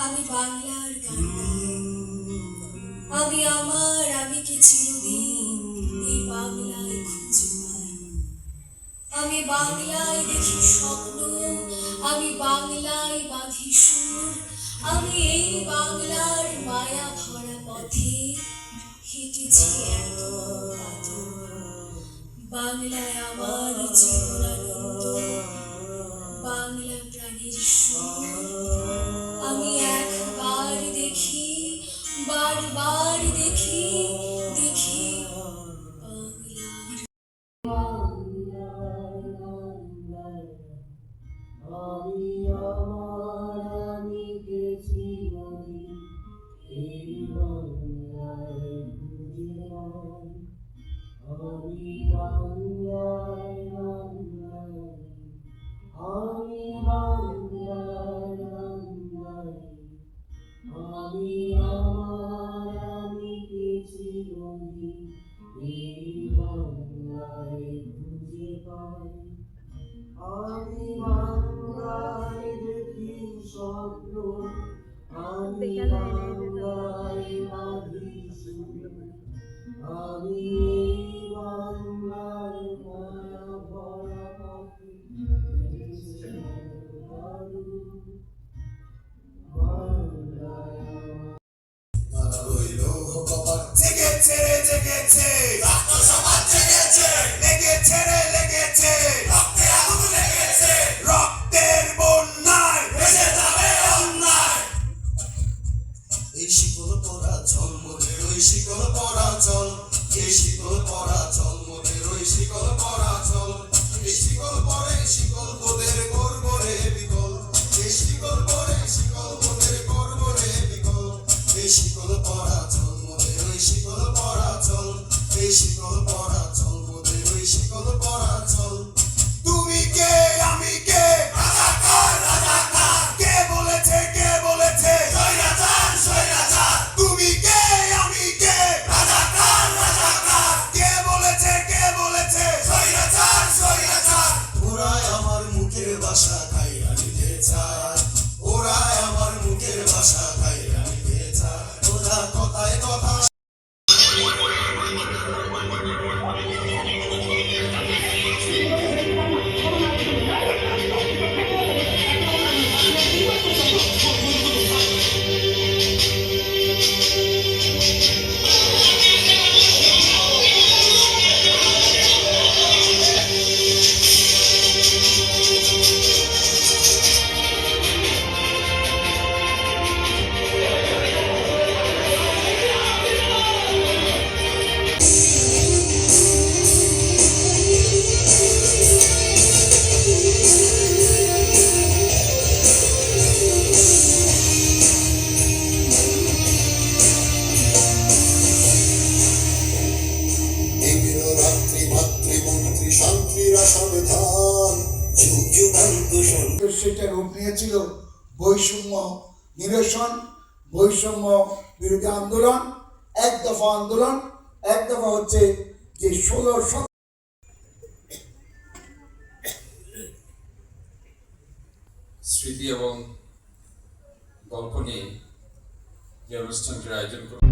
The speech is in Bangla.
আমি বাংলার গান গাই, আমি আমার আমিকে চিরদিন এই বাংলায় খুঁজে পাই। আমি বাংলায় দেখি স্বপ্ন, আমি বাংলায় বাঁধি সুর, আমি এই বাংলার মায়া ভরা পথে হেঁটেছি এত আদর। বাংলায় আমার জীবনানন্দ, বাংলা প্রাণের সুর। আমি একবার দেখি, বারবার দেখি, দেখি আমি আমার আমিকে চিরদিন এই বাংলায় খুঁজে পাই। আমি বাংলায় বাংলায়, আমি বাংলায় বাংলায়, আমি আমার আমিকে চিরদিন এই বাংলায় খুঁজে পাই। আমি বাংলায় দেখি স্বপ্ন, আমি বাংলায় বাঁধি সুর, আমি এই বাংলার মায়া ভরা পথে হেঁটেছি জেগেছে রক্ত সমাজ জেগেছে, লেগেছে রে লেগেছে, রক্তে আগুন লেগেছে, রক্তের বন্যায় ভেসে যাবে অন্যায়। এই শিকল পরা চল মোদের ওই শিকল পরা চল, এই শিকল পরা চল মোদের ওই শিকল পরা চল, এই শিকল পরে শিকল তোদের করব রে বিকল, এই শিকল পরে শিকল তোদের করব রে বিকল, এই শিকল পরা চল মোদের ওই শিকল পরা চল, এই শিকল পরা চল মোদের ওই শিকল পরা চল। তুমি কে আমি কে, রাজাকার রাজাকার, কে বলেছে স্বৈরাচার স্বৈরাচার, তুমি কে আমি কে, রাজাকার রাজাকার, কে বলেছে স্বৈরাচার স্বৈরাচার। ওরাই আমার মুখের ভাষা খাইয়া নিতে চায়, ওরাই আমার মুখের ভাষা খাইয়া নিতে চায়, ওরা কথায় কথা সেটা রূপ নিয়েছিল বৈষম্য নিরসন, বৈষম্য বিরোধী আন্দোলন, এক দফা আন্দোলন। এক দফা হচ্ছে যে 16 স্মৃতি এবং গল্প নিয়ে যে অনুষ্ঠানটির আয়োজন করে